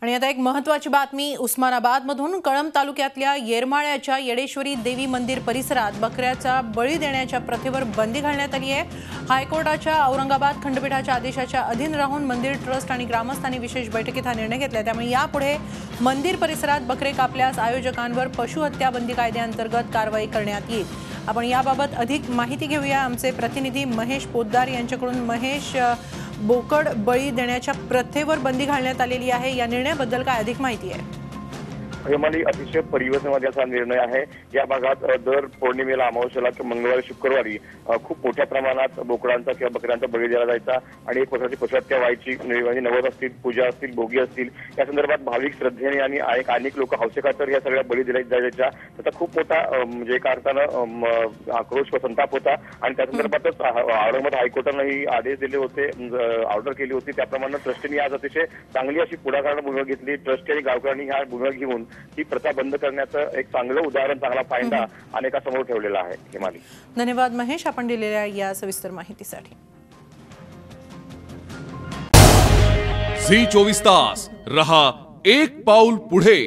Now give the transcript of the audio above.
आणि आता एक महत्त्वाची बातमी उस्मानाबादमधून कळंब तालुक्यातल्या येरमाळ्याच्या येडेश्वरी देवी मंदिर परिसरात बकऱ्याचा बळी देण्याच्या प्रथेवर बंदी घालण्यात आली आहे। हायकोर्टाच्या औरंगाबाद खंडपीठाच्या आदेशाच्या अधीन राहून मंदिर ट्रस्ट आणि ग्रामस्थांनी विशेष बैठकीत हा निर्णय घेतला। त्यामुळे यापुढे मंदिर परिसरात बकरे कापल्यास आयोजकांवर पशुहत्या बंदी कायद्याअंतर्गत कारवाई करण्यात येईल। आपण याबाबत अधिक माहिती घेऊया आमचे प्रतिनिधी महेश पोद्दार यांच्याकडून। महेश, बोकड बळी देण्याच्या प्रथेवर बंदी घालण्यात आलेली आहे, या निर्णयाबद्दल काय अधिक माहिती आहे? हेमाली, अतिशय परिवर्तनवादी असा निर्णय आहे। या भागात दर पौर्णिमेला, अमावस्येला, मंगळवारी, शुक्रवारी खूप मोठ्या प्रमाणात बोकडांचा किंवा बकऱ्यांचा बळी दिला जायचा आणि एक वर्षाची पशुहत्या व्हायची। नवस असतील, पूजा असतील, भोगी असतील, या संदर्भात भाविक श्रद्धेने आणि अनेक लोक हौसेखातर या सगळ्या बळी दिल्या जायच्या। त्याचा खूप मोठा म्हणजे एका अर्थानं आक्रोश व संताप होता आणि त्या संदर्भातच औरंगाबाद हायकोर्टाने आदेश दिले होते, ऑर्डर केली होती। त्याप्रमाणे ट्रस्टीने आज अतिशय चांगली अशी पुढाकार भूमिका घेतली। ट्रस्टी आणि गावकऱ्यांनी ह्या भूमिका घेऊन ही प्रथा बंद करण्याचं एक चांगलं उदाहरण, चांगला फायदा अनेकांसमोर ठेवलेला आहे। हिमाली, धन्यवाद महेश, आपण दिलेल्या या सविस्तर माहितीसाठी। झी 24 तास रहा एक पाऊल पुढे।